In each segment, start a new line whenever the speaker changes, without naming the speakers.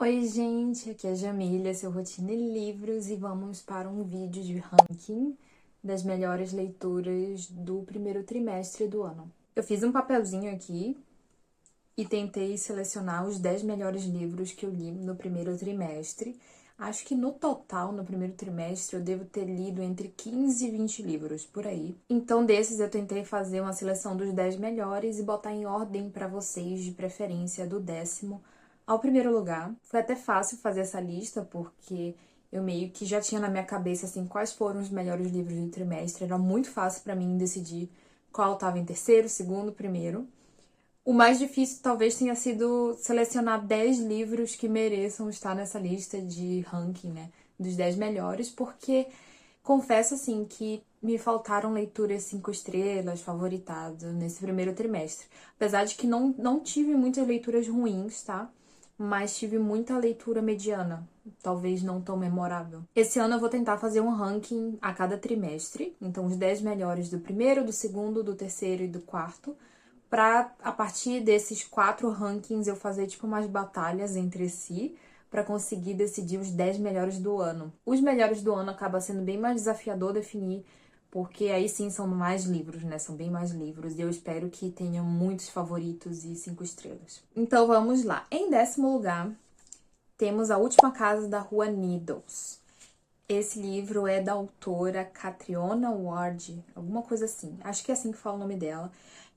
Oi, gente, aqui é a Jamília, seu Rotina e Livros, e vamos para um vídeo de ranking das melhores leituras do primeiro trimestre do ano. Eu fiz um papelzinho aqui e tentei selecionar os 10 melhores livros que eu li no primeiro trimestre. Acho que no total, no primeiro trimestre, eu devo ter lido entre 15 e 20 livros, por aí. Então, desses, eu tentei fazer uma seleção dos 10 melhores e botar em ordem para vocês, de preferência do 10º ao primeiro lugar. Foi até fácil fazer essa lista, porque eu meio que já tinha na minha cabeça, assim, quais foram os melhores livros do trimestre. Era muito fácil para mim decidir qual estava em terceiro, segundo, primeiro. O mais difícil talvez tenha sido selecionar 10 livros que mereçam estar nessa lista de ranking, né? Dos 10 melhores, porque confesso, assim, que me faltaram leituras 5 estrelas, favoritadas nesse primeiro trimestre. Apesar de que não tive muitas leituras ruins, tá? Mas tive muita leitura mediana, talvez não tão memorável. Esse ano eu vou tentar fazer um ranking a cada trimestre, então os 10 melhores do primeiro, do segundo, do terceiro e do quarto, para a partir desses 4 rankings eu fazer tipo umas batalhas entre si para conseguir decidir os 10 melhores do ano. Os melhores do ano acaba sendo bem mais desafiador definir, porque aí sim são mais livros, né? São bem mais livros e eu espero que tenha muitos favoritos e 5 estrelas. Então vamos lá. Em 10º lugar, temos A Última Casa da Rua Needles. Esse livro é da autora Catriona Ward, alguma coisa assim. Acho que é assim que fala o nome dela.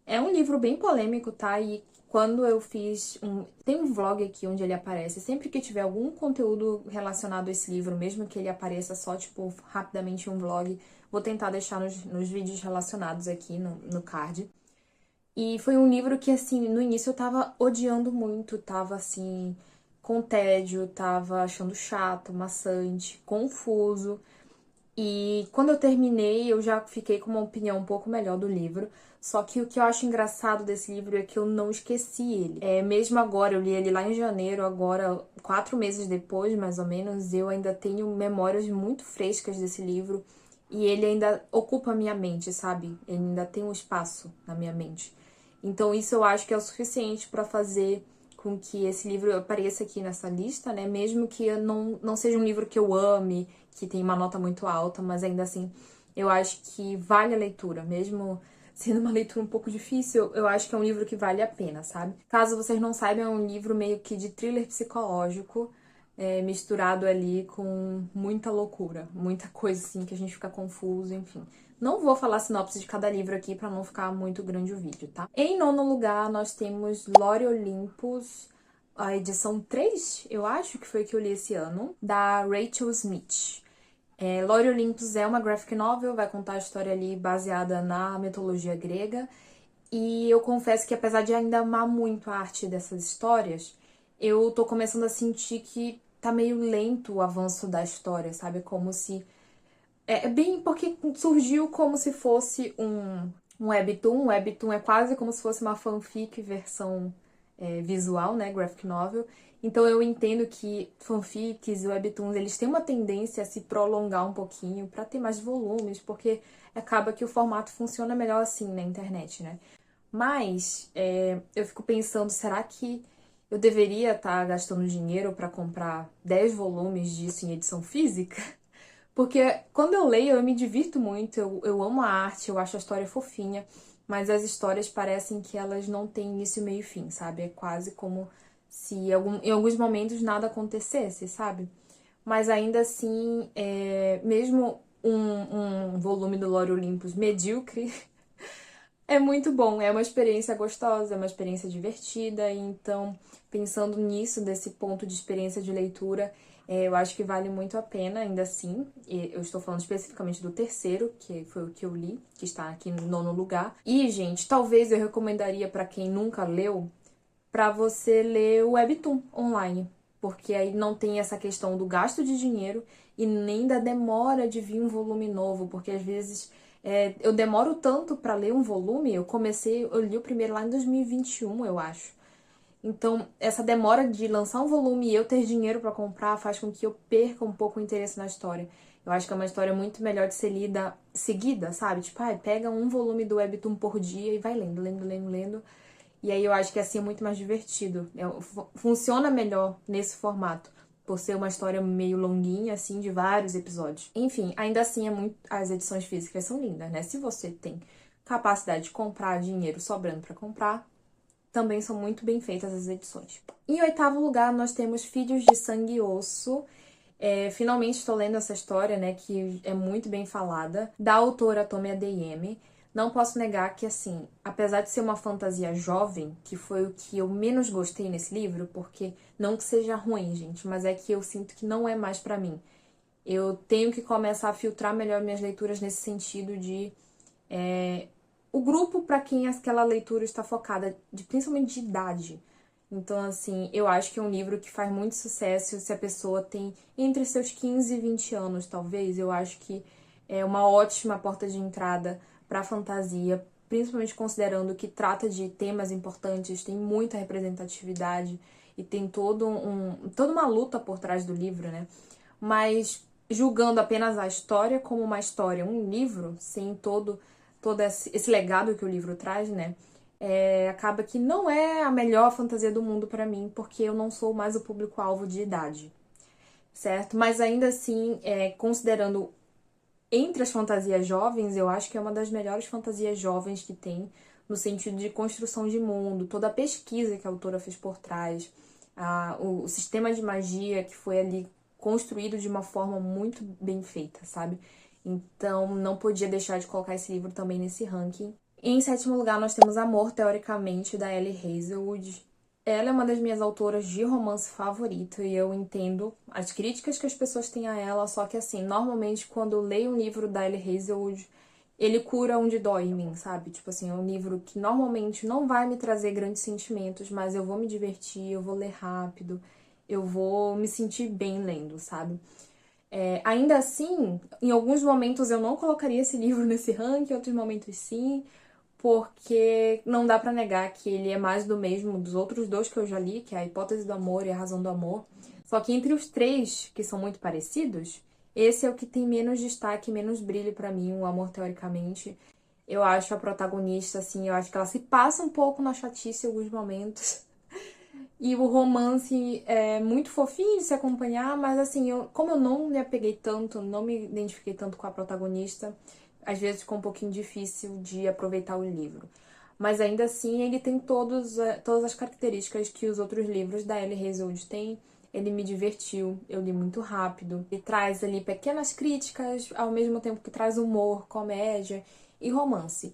É um livro bem polêmico, tá? E quando eu fiz um... Tem um vlog aqui onde ele aparece. Sempre que tiver algum conteúdo relacionado a esse livro, mesmo que ele apareça só, tipo, rapidamente em um vlog, vou tentar deixar nos vídeos relacionados aqui no card. E foi um livro que, assim, no início eu tava odiando muito, tava, assim, com tédio, tava achando chato, maçante, confuso. E quando eu terminei, eu já fiquei com uma opinião um pouco melhor do livro. Só que o que eu acho engraçado desse livro é que eu não esqueci ele. Mesmo agora, eu li ele lá em janeiro, agora, 4 meses depois, mais ou menos, eu ainda tenho memórias muito frescas desse livro. E ele ainda ocupa a minha mente, sabe? Ele ainda tem um espaço na minha mente. Então, isso eu acho que é o suficiente para fazer com que esse livro apareça aqui nessa lista, né? Mesmo que eu não seja um livro que eu ame, que tem uma nota muito alta, mas ainda assim, eu acho que vale a leitura. Mesmo sendo uma leitura um pouco difícil, eu acho que é um livro que vale a pena, sabe? Caso vocês não saibam, é um livro meio que de thriller psicológico, misturado ali com muita loucura, muita coisa assim que a gente fica confuso, enfim. Não vou falar a sinopse de cada livro aqui pra não ficar muito grande o vídeo, tá? Em nono lugar, nós temos Lore Olympus, a edição 3, eu acho que foi que eu li esse ano, da Rachel Smith. Lore Olympus é uma graphic novel, vai contar a história ali baseada na mitologia grega. E eu confesso que apesar de ainda amar muito a arte dessas histórias, eu tô começando a sentir que tá meio lento o avanço da história, sabe? Como se bem porque surgiu como se fosse um webtoon. Um webtoon é quase como se fosse uma fanfic versão visual, né? Graphic novel. Então eu entendo que fanfics e webtoons, eles têm uma tendência a se prolongar um pouquinho para ter mais volumes, porque acaba que o formato funciona melhor assim na internet, né? Mas eu fico pensando, será que eu deveria estar gastando dinheiro para comprar 10 volumes disso em edição física? Porque quando eu leio, eu me divirto muito, eu amo a arte, eu acho a história fofinha, mas as histórias parecem que elas não têm início, meio e fim, sabe? É quase como se em alguns momentos nada acontecesse, sabe? Mas ainda assim, mesmo um volume do Lore Olympus medíocre, é muito bom, é uma experiência gostosa, é uma experiência divertida, e então, pensando nisso, desse ponto de experiência de leitura, eu acho que vale muito a pena, ainda assim. Eu estou falando especificamente do terceiro, que foi o que eu li, que está aqui no nono lugar. E, gente, talvez eu recomendaria para quem nunca leu, para você ler o Webtoon online, porque aí não tem essa questão do gasto de dinheiro e nem da demora de vir um volume novo, porque às vezes eu demoro tanto para ler um volume. Eu li o primeiro lá em 2021, eu acho. Então, essa demora de lançar um volume e eu ter dinheiro para comprar faz com que eu perca um pouco o interesse na história. Eu acho que é uma história muito melhor de ser lida seguida, sabe? Tipo, pega um volume do Webtoon por dia e vai lendo, lendo, lendo, lendo. E aí eu acho que assim é muito mais divertido. Funciona melhor nesse formato, por ser uma história meio longuinha, assim, de vários episódios. Enfim, ainda assim as edições físicas são lindas, né? Se você tem capacidade de comprar, dinheiro sobrando para comprar, também são muito bem feitas as edições. Em oitavo lugar, nós temos Filhos de Sangue e Osso. Finalmente estou lendo essa história, né, que é muito bem falada, da autora Tomi Adeyemi. Não posso negar que, assim, apesar de ser uma fantasia jovem, que foi o que eu menos gostei nesse livro, porque não que seja ruim, gente, mas é que eu sinto que não é mais pra mim. Eu tenho que começar a filtrar melhor minhas leituras nesse sentido de o grupo para quem aquela leitura está focada, principalmente de idade. Então, assim, eu acho que é um livro que faz muito sucesso se a pessoa tem entre seus 15 e 20 anos, talvez. Eu acho que é uma ótima porta de entrada para a fantasia, principalmente considerando que trata de temas importantes, tem muita representatividade e tem toda uma luta por trás do livro, né? Mas julgando apenas a história como uma história, um livro, sem todo esse legado que o livro traz, né? Acaba que não é a melhor fantasia do mundo pra mim, porque eu não sou mais o público-alvo de idade, certo? Mas ainda assim, considerando entre as fantasias jovens, eu acho que é uma das melhores fantasias jovens que tem, no sentido de construção de mundo, toda a pesquisa que a autora fez por trás, o sistema de magia que foi ali construído de uma forma muito bem feita, sabe? Então, não podia deixar de colocar esse livro também nesse ranking. Em sétimo lugar, nós temos Amor, Teoricamente, da Ellie Hazelwood. Ela é uma das minhas autoras de romance favorito e eu entendo as críticas que as pessoas têm a ela, só que assim, normalmente quando eu leio um livro da Ellie Hazelwood, ele cura onde dói em mim, sabe? Tipo assim, é um livro que normalmente não vai me trazer grandes sentimentos, mas eu vou me divertir, eu vou ler rápido, eu vou me sentir bem lendo, sabe? Ainda assim, em alguns momentos eu não colocaria esse livro nesse ranking, em outros momentos sim, porque não dá pra negar que ele é mais do mesmo dos outros dois que eu já li, que é A Hipótese do Amor e A Razão do Amor. Só que entre os três, que são muito parecidos, esse é o que tem menos destaque, menos brilho pra mim, o Amor Teoricamente. Eu acho a protagonista, assim, eu acho que ela se passa um pouco na chatice em alguns momentos. E o romance é muito fofinho de se acompanhar, mas assim, como eu não me apeguei tanto, não me identifiquei tanto com a protagonista, às vezes ficou um pouquinho difícil de aproveitar o livro. Mas ainda assim, ele tem todas as características que os outros livros da Ellie Hazelwood têm. Ele me divertiu, eu li muito rápido. Ele traz ali pequenas críticas, ao mesmo tempo que traz humor, comédia e romance.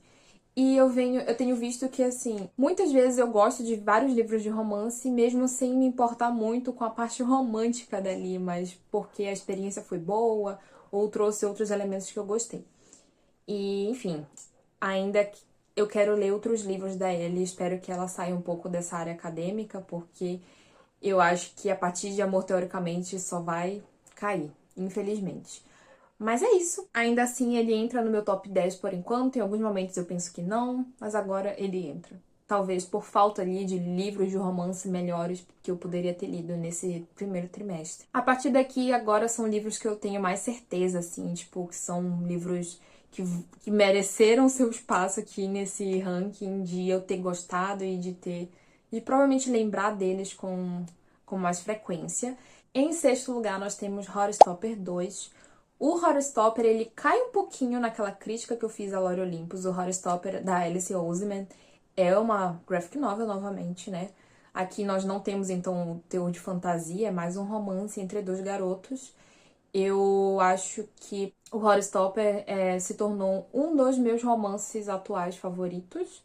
E eu tenho visto que, assim, muitas vezes eu gosto de vários livros de romance, mesmo sem me importar muito com a parte romântica dali, mas porque a experiência foi boa ou trouxe outros elementos que eu gostei. E, enfim, ainda que eu quero ler outros livros da Ellie, espero que ela saia um pouco dessa área acadêmica, porque eu acho que a partir de Amor Teoricamente só vai cair, infelizmente. Mas é isso. Ainda assim, ele entra no meu top 10 por enquanto. Em alguns momentos eu penso que não, mas agora ele entra. Talvez por falta ali de livros de romance melhores que eu poderia ter lido nesse primeiro trimestre. A partir daqui, agora são livros que eu tenho mais certeza, assim, tipo, que são livros que mereceram seu espaço aqui nesse ranking de eu ter gostado e de provavelmente lembrar deles com mais frequência. Em sexto lugar, nós temos Horrorstopper 2. O Horrorstopper, ele cai um pouquinho naquela crítica que eu fiz a Lore Olympus. O Horrorstopper, da Alice Oseman, é uma graphic novel, novamente, né? Aqui nós não temos, então, o teor de fantasia, é mais um romance entre dois garotos. Eu acho que o Horrorstopper se tornou um dos meus romances atuais favoritos,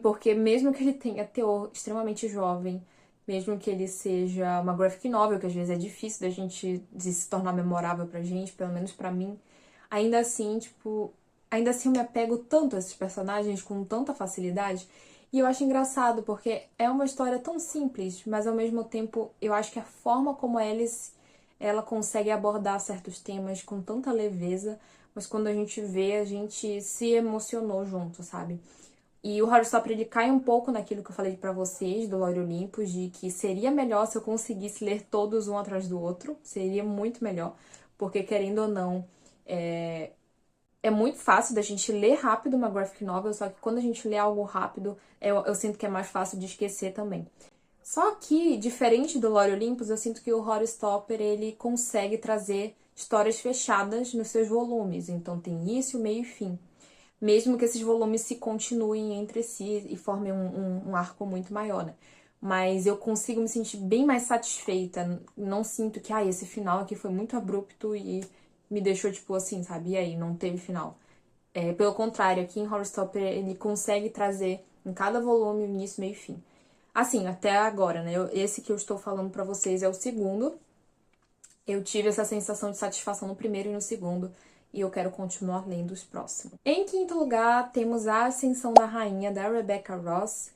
porque mesmo que ele tenha teor extremamente jovem, mesmo que ele seja uma graphic novel, que às vezes é difícil de se tornar memorável pra gente, pelo menos pra mim, ainda assim, tipo, ainda assim eu me apego tanto a esses personagens com tanta facilidade, e eu acho engraçado porque é uma história tão simples, mas ao mesmo tempo eu acho que a forma como ela consegue abordar certos temas com tanta leveza, mas quando a gente vê, a gente se emocionou junto, sabe? E o Horrorstopper, ele cai um pouco naquilo que eu falei pra vocês, do Lore Olympus, de que seria melhor se eu conseguisse ler todos um atrás do outro. Seria muito melhor, porque querendo ou não, É muito fácil da gente ler rápido uma graphic novel, só que quando a gente lê algo rápido, eu sinto que é mais fácil de esquecer também. Só que, diferente do Lore Olympus, eu sinto que o Horrorstopper, ele consegue trazer histórias fechadas nos seus volumes. Então tem início, meio e fim. Mesmo que esses volumes se continuem entre si e formem um arco muito maior, né? Mas eu consigo me sentir bem mais satisfeita. Não sinto que, esse final aqui foi muito abrupto e me deixou, tipo, assim, sabe? E aí, não teve final. Pelo contrário, aqui em Horrorstopper, ele consegue trazer em cada volume o início, meio e fim. Assim, até agora, né? Esse que eu estou falando pra vocês é o segundo. Eu tive essa sensação de satisfação no primeiro e no segundo, e eu quero continuar lendo os próximos. Em quinto lugar, temos A Ascensão da Rainha, da Rebecca Ross.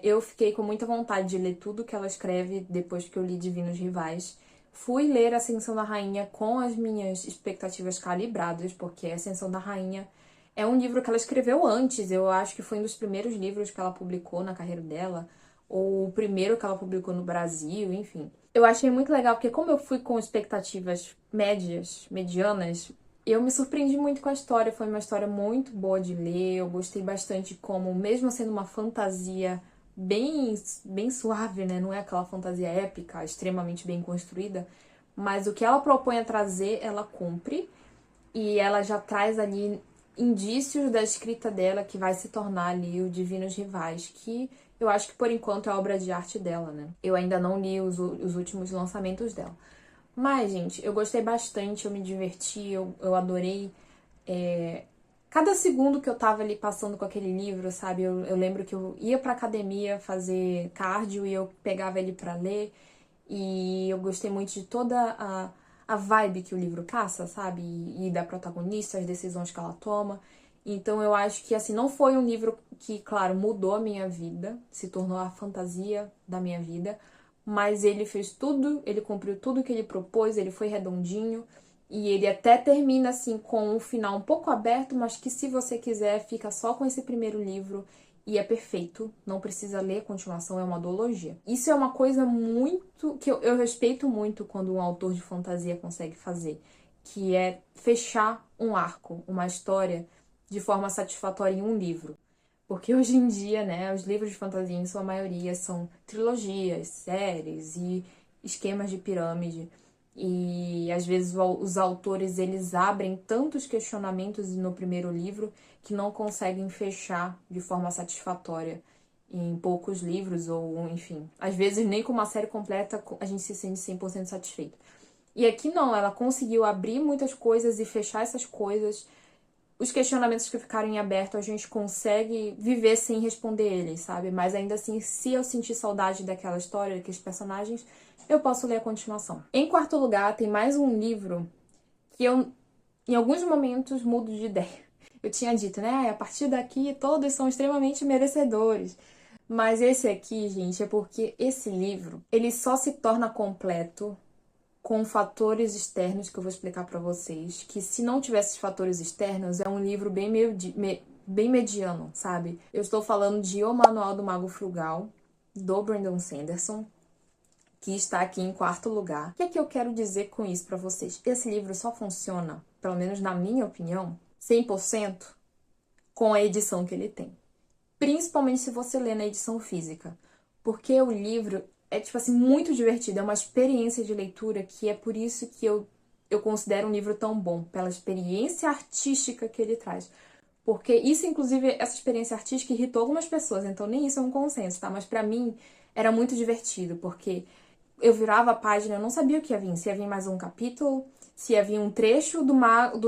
Eu fiquei com muita vontade de ler tudo que ela escreve depois que eu li Divinos Rivais. Fui ler Ascensão da Rainha com as minhas expectativas calibradas, porque Ascensão da Rainha é um livro que ela escreveu antes. Eu acho que foi um dos primeiros livros que ela publicou na carreira dela, ou o primeiro que ela publicou no Brasil, enfim. Eu achei muito legal, porque como eu fui com expectativas médias, medianas, eu me surpreendi muito com a história. Foi uma história muito boa de ler. Eu gostei bastante como, mesmo sendo uma fantasia bem suave, né? Não é aquela fantasia épica, extremamente bem construída. Mas o que ela propõe a trazer, ela cumpre. E ela já traz ali indícios da escrita dela, que vai se tornar ali o Divinos Rivais, que eu acho que por enquanto é a obra de arte dela, né? Eu ainda não li os últimos lançamentos dela. Mas, gente, eu gostei bastante, eu me diverti, eu adorei. Cada segundo que eu tava ali passando com aquele livro, sabe? Eu lembro que eu ia pra academia fazer cardio e eu pegava ele pra ler. E eu gostei muito de toda a vibe que o livro passa, sabe? E da protagonista, as decisões que ela toma. Então eu acho que, assim, não foi um livro que, claro, mudou a minha vida, se tornou a fantasia da minha vida, mas ele fez tudo, ele cumpriu tudo que ele propôs, ele foi redondinho, e ele até termina, assim, com um final um pouco aberto, mas que, se você quiser, fica só com esse primeiro livro e é perfeito, não precisa ler a continuação, é uma duologia. Isso é uma coisa muito que eu respeito muito quando um autor de fantasia consegue fazer, que é fechar um arco, uma história de forma satisfatória em um livro. Porque hoje em dia, né, os livros de fantasia, em sua maioria, são trilogias, séries e esquemas de pirâmide. E às vezes os autores eles abrem tantos questionamentos no primeiro livro que não conseguem fechar de forma satisfatória em poucos livros, ou enfim, às vezes nem com uma série completa a gente se sente 100% satisfeito. E aqui não, ela conseguiu abrir muitas coisas e fechar essas coisas. Os questionamentos que ficaram em aberto a gente consegue viver sem responder eles, sabe? Mas ainda assim, se eu sentir saudade daquela história, daqueles personagens, eu posso ler a continuação. Em quarto lugar, tem mais um livro que eu, em alguns momentos, mudo de ideia. Eu tinha dito, né? A partir daqui, todos são extremamente merecedores. Mas esse aqui, gente, é porque esse livro, ele só se torna completo com fatores externos que eu vou explicar pra vocês, que se não tivesse esses fatores externos, é um livro bem mediano, sabe? Eu estou falando de O Manual do Mago Frugal, do Brandon Sanderson, que está aqui em quarto lugar. O que é que eu quero dizer com isso pra vocês? Esse livro só funciona, pelo menos na minha opinião, 100% com a edição que ele tem. Principalmente se você lê na edição física. Porque o livro é, tipo assim, muito divertido. É uma experiência de leitura que é por isso que eu considero um livro tão bom. Pela experiência artística que ele traz. Porque isso, inclusive, essa experiência artística irritou algumas pessoas. Então nem isso é um consenso, tá? Mas pra mim era muito divertido. Porque eu virava a página, eu não sabia o que ia vir. Se ia vir mais um capítulo, se ia vir um trecho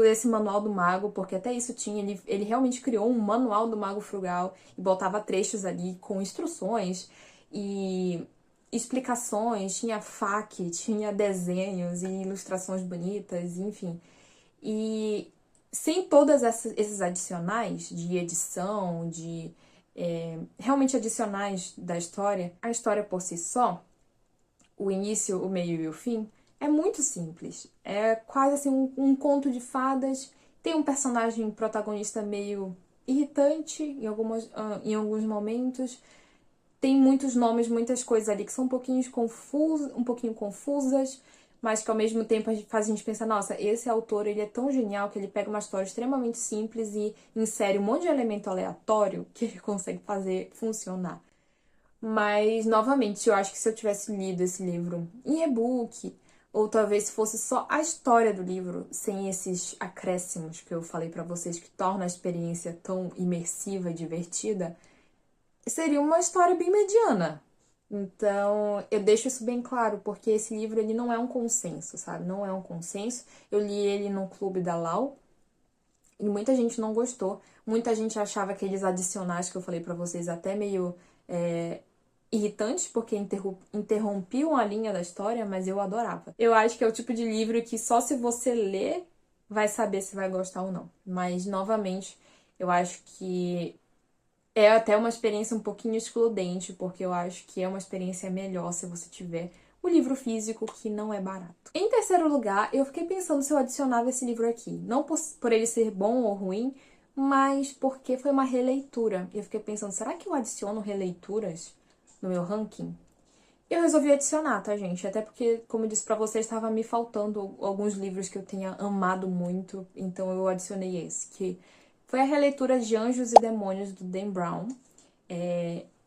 desse manual do mago, porque até isso tinha, ele realmente criou um manual do mago frugal e botava trechos ali com instruções e explicações, tinha FAQ, tinha desenhos e ilustrações bonitas, enfim. E sem todos esses adicionais de edição, realmente adicionais da história, a história por si só, o início, o meio e o fim, é muito simples. É quase assim um conto de fadas. Tem um personagem protagonista meio irritante em alguns momentos. Tem muitos nomes, muitas coisas ali que são um pouquinho confusas, mas que ao mesmo tempo faz a gente pensar, nossa, esse autor, ele é tão genial que ele pega uma história extremamente simples e insere um monte de elemento aleatório que ele consegue fazer funcionar. Mas, novamente, eu acho que se eu tivesse lido esse livro em e-book, ou talvez se fosse só a história do livro, sem esses acréscimos que eu falei pra vocês, que torna a experiência tão imersiva e divertida, seria uma história bem mediana. Então, eu deixo isso bem claro, porque esse livro ele não é um consenso, sabe? Não é um consenso. Eu li ele no clube da Lau e muita gente não gostou. Muita gente achava aqueles adicionais que eu falei pra vocês até meio irritantes, porque interrompiam a linha da história, mas eu adorava. Eu acho que é o tipo de livro que só se você ler vai saber se vai gostar ou não. Mas, novamente, eu acho que é até uma experiência um pouquinho excludente, porque eu acho que é uma experiência melhor se você tiver o livro físico, que não é barato. Em terceiro lugar, eu fiquei pensando se eu adicionava esse livro aqui. Não por ele ser bom ou ruim, mas porque foi uma releitura. Eu fiquei pensando, será que eu adiciono releituras no meu ranking? Eu resolvi adicionar, tá, gente? Até porque, como eu disse pra vocês, estava me faltando alguns livros que eu tenha amado muito, então eu adicionei esse, que foi a releitura de Anjos e Demônios, do Dan Brown.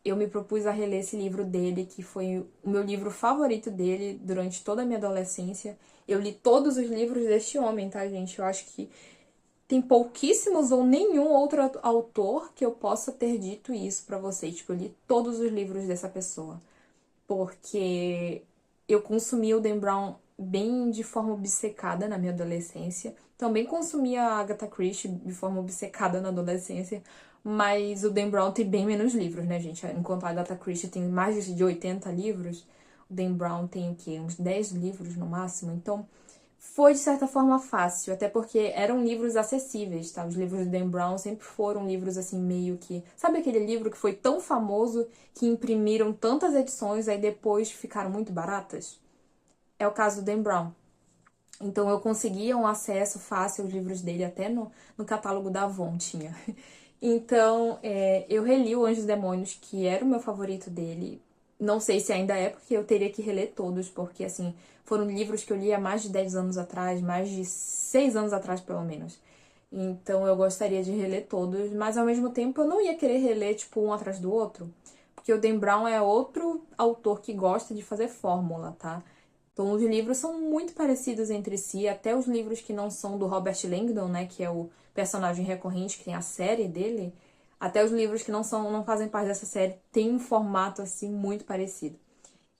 Eu me propus a reler esse livro dele, que foi o meu livro favorito dele durante toda a minha adolescência. Eu li todos os livros deste homem, tá, gente? Eu acho que tem pouquíssimos ou nenhum outro autor que eu possa ter dito isso pra vocês. Tipo, eu li todos os livros dessa pessoa. Porque eu consumia o Dan Brown bem de forma obcecada na minha adolescência. Também consumia a Agatha Christie de forma obcecada na adolescência. Mas o Dan Brown tem bem menos livros, né, gente? Enquanto a Agatha Christie tem mais de 80 livros, o Dan Brown tem o quê? Uns 10 livros no máximo. Então, foi de certa forma fácil, até porque eram livros acessíveis, tá? Os livros do Dan Brown sempre foram livros assim, meio que. Sabe aquele livro que foi tão famoso que imprimiram tantas edições, aí depois ficaram muito baratas? É o caso do Dan Brown. Então eu conseguia um acesso fácil aos livros dele, até no catálogo da Avon tinha. Então, eu reli o Anjos e Demônios, que era o meu favorito dele. Não sei se ainda é, porque eu teria que reler todos, porque, assim, foram livros que eu li há mais de 10 anos atrás, mais de 6 anos atrás, pelo menos. Então, eu gostaria de reler todos, mas, ao mesmo tempo, eu não ia querer reler, tipo, um atrás do outro, porque o Dan Brown é outro autor que gosta de fazer fórmula, tá? Então, os livros são muito parecidos entre si, até os livros que não são do Robert Langdon, né, que é o personagem recorrente que tem a série dele, até os livros que não fazem parte dessa série têm um formato assim muito parecido.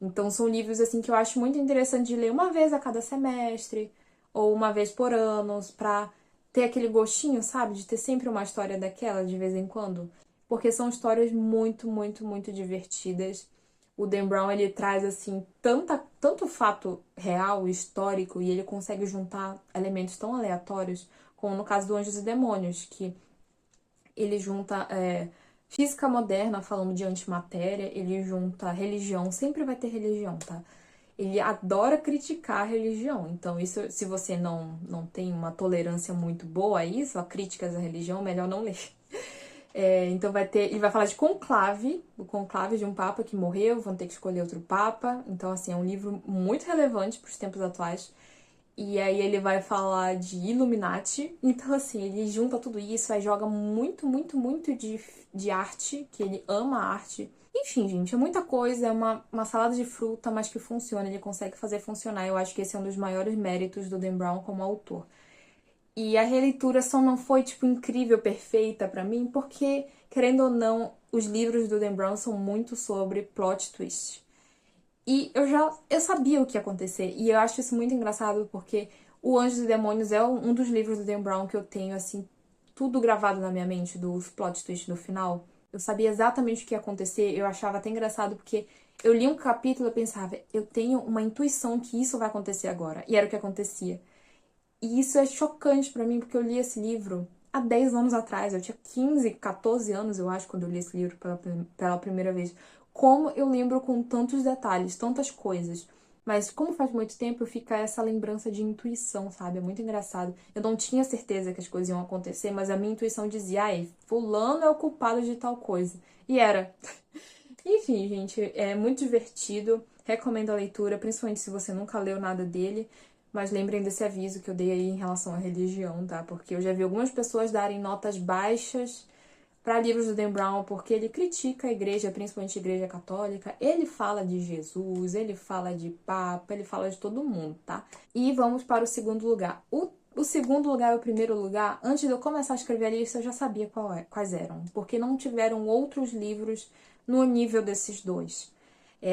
Então, são livros assim que eu acho muito interessante de ler uma vez a cada semestre ou uma vez por ano, pra ter aquele gostinho, sabe, de ter sempre uma história daquela de vez em quando, porque são histórias muito, muito, muito divertidas. O Dan Brown, ele traz, assim, tanto fato real, histórico, e ele consegue juntar elementos tão aleatórios, como no caso do Anjos e Demônios, que ele junta física moderna, falando de antimatéria, ele junta religião, sempre vai ter religião, tá? Ele adora criticar a religião, então isso, se você não tem uma tolerância muito boa a isso, a críticas à religião, melhor não ler. Então ele vai falar de conclave, o conclave de um papa que morreu, vão ter que escolher outro papa. Então, assim, é um livro muito relevante para os tempos atuais. E aí ele vai falar de Illuminati. Então, assim, ele junta tudo isso, aí joga muito, muito, muito de arte, que ele ama a arte. Enfim, gente, é muita coisa, é uma salada de fruta, mas que funciona, ele consegue fazer funcionar. Eu acho que esse é um dos maiores méritos do Dan Brown como autor. E a releitura só não foi, tipo, incrível, perfeita pra mim, porque, querendo ou não, os livros do Dan Brown são muito sobre plot twist. E eu sabia o que ia acontecer, e eu acho isso muito engraçado, porque o Anjos e Demônios é um dos livros do Dan Brown que eu tenho, assim, tudo gravado na minha mente, dos plot twists no final. Eu sabia exatamente o que ia acontecer, eu achava até engraçado, porque eu li um capítulo e pensava, eu tenho uma intuição que isso vai acontecer agora, e era o que acontecia. E isso é chocante pra mim, porque eu li esse livro há 10 anos atrás. Eu tinha 15, 14 anos, eu acho, quando eu li esse livro pela primeira vez. Como eu lembro com tantos detalhes, tantas coisas. Mas como faz muito tempo, fica essa lembrança de intuição, sabe? É muito engraçado. Eu não tinha certeza que as coisas iam acontecer, mas a minha intuição dizia, ai, fulano é o culpado de tal coisa. E era. Enfim, gente, é muito divertido. recomendo a leitura, principalmente se você nunca leu nada dele. Mas lembrem desse aviso que eu dei aí em relação à religião, tá? Porque eu já vi algumas pessoas darem notas baixas para livros do Dan Brown, porque ele critica a igreja, principalmente a igreja católica. Ele fala de Jesus, ele fala de Papa, ele fala de todo mundo, tá? E vamos para o segundo lugar. O segundo lugar e o primeiro lugar, antes de eu começar a escrever a lista, eu já sabia quais eram, porque não tiveram outros livros no nível desses dois.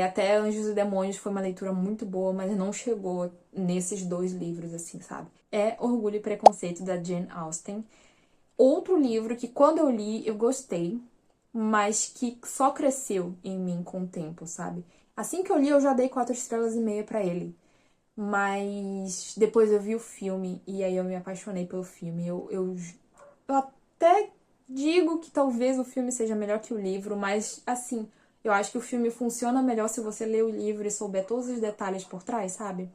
Até Anjos e Demônios foi uma leitura muito boa, mas não chegou nesses dois livros, assim, sabe? É Orgulho e Preconceito, da Jane Austen. Outro livro que, quando eu li, eu gostei, mas que só cresceu em mim com o tempo, sabe? Assim que eu li, eu já dei 4,5 estrelas pra ele. Mas depois eu vi o filme e aí eu me apaixonei pelo filme. Eu até digo que talvez o filme seja melhor que o livro, mas assim, eu acho que o filme funciona melhor se você ler o livro e souber todos os detalhes por trás, sabe?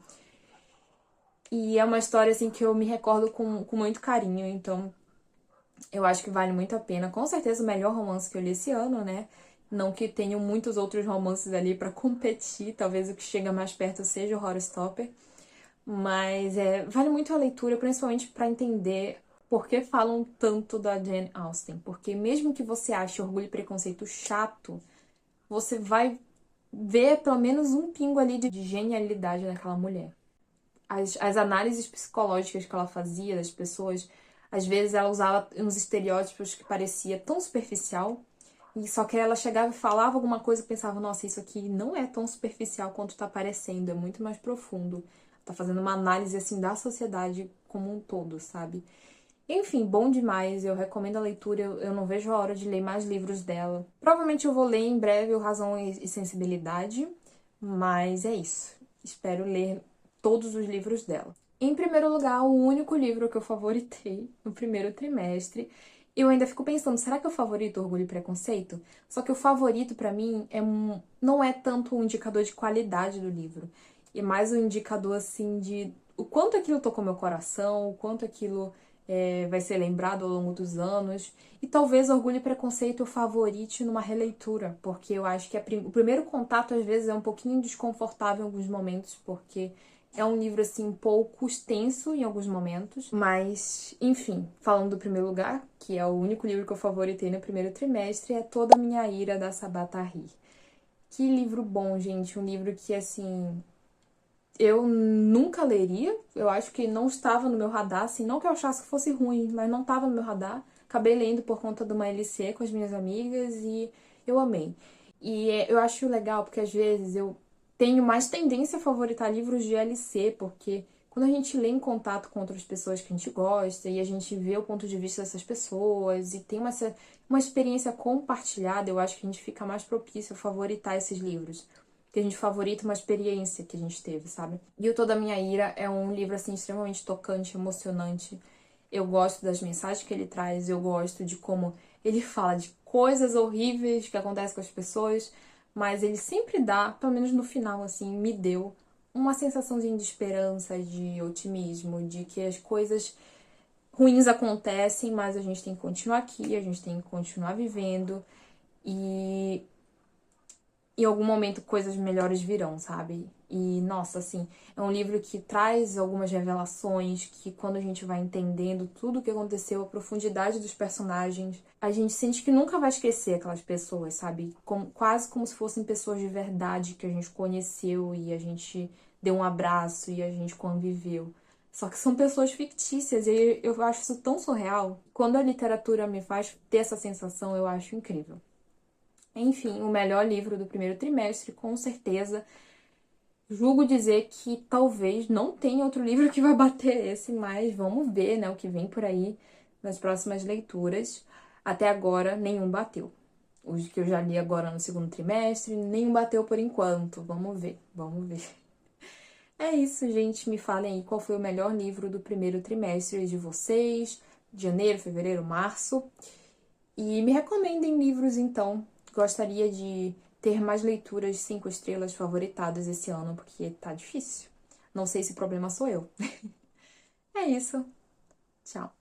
E é uma história assim que eu me recordo com muito carinho, então eu acho que vale muito a pena. Com certeza o melhor romance que eu li esse ano, né? Não que tenham muitos outros romances ali pra competir, talvez o que chega mais perto seja o Horrorstopper. Mas vale muito a leitura, principalmente para entender por que falam tanto da Jane Austen. Porque mesmo que você ache Orgulho e Preconceito chato, você vai ver pelo menos um pingo ali de genialidade naquela mulher. As análises psicológicas que ela fazia das pessoas, às vezes ela usava uns estereótipos que parecia tão superficial, e só que ela chegava e falava alguma coisa e pensava, nossa, isso aqui não é tão superficial quanto tá parecendo, é muito mais profundo. Tá fazendo uma análise, assim, da sociedade como um todo, sabe? Enfim, bom demais, eu recomendo a leitura, eu não vejo a hora de ler mais livros dela. Provavelmente eu vou ler em breve o Razão e Sensibilidade, mas é isso. Espero ler todos os livros dela. Em primeiro lugar, o único livro que eu favoritei no primeiro trimestre. Eu ainda fico pensando, será que eu favorito Orgulho e Preconceito? Só que o favorito pra mim não é tanto um indicador de qualidade do livro, é mais um indicador assim de o quanto aquilo tocou meu coração, o quanto aquilo vai ser lembrado ao longo dos anos. E talvez Orgulho e Preconceito eu favorite numa releitura, porque eu acho que o primeiro contato às vezes é um pouquinho desconfortável em alguns momentos, porque é um livro, assim, um pouco extenso em alguns momentos, mas, enfim, falando do primeiro lugar, que é o único livro que eu favoritei no primeiro trimestre, é Toda a Minha Ira, da Sabaa Tahir. Que livro bom, gente, um livro que, assim, eu nunca leria, eu acho que não estava no meu radar, assim, não que eu achasse que fosse ruim, mas não estava no meu radar. Acabei lendo por conta de uma LC com as minhas amigas e eu amei. E eu acho legal porque às vezes eu tenho mais tendência a favoritar livros de LC, porque quando a gente lê em contato com outras pessoas que a gente gosta e a gente vê o ponto de vista dessas pessoas e tem uma experiência compartilhada, eu acho que a gente fica mais propício a favoritar esses livros que a gente favorita uma experiência que a gente teve, sabe? E o Toda a Minha Ira é um livro, assim, extremamente tocante, emocionante. Eu gosto das mensagens que ele traz, eu gosto de como ele fala de coisas horríveis que acontecem com as pessoas, mas ele sempre dá, pelo menos no final, assim, me deu uma sensaçãozinha de esperança, de otimismo, de que as coisas ruins acontecem, mas a gente tem que continuar aqui, a gente tem que continuar vivendo e em algum momento coisas melhores virão, sabe? E, nossa, assim, é um livro que traz algumas revelações que quando a gente vai entendendo tudo o que aconteceu, a profundidade dos personagens, a gente sente que nunca vai esquecer aquelas pessoas, sabe? Quase como se fossem pessoas de verdade que a gente conheceu e a gente deu um abraço e a gente conviveu. Só que são pessoas fictícias e eu acho isso tão surreal. Quando a literatura me faz ter essa sensação, eu acho incrível. Enfim, o melhor livro do primeiro trimestre, com certeza. Julgo dizer que talvez não tenha outro livro que vai bater esse, mas vamos ver, né, o que vem por aí nas próximas leituras. Até agora, nenhum bateu. Os que eu já li agora no segundo trimestre, nenhum bateu por enquanto. Vamos ver, vamos ver. É isso, gente. Me falem aí qual foi o melhor livro do primeiro trimestre de vocês, de janeiro, fevereiro, março. E me recomendem livros, então. Gostaria de ter mais leituras 5 estrelas favoritadas esse ano, porque tá difícil. Não sei se o problema sou eu. É isso. Tchau.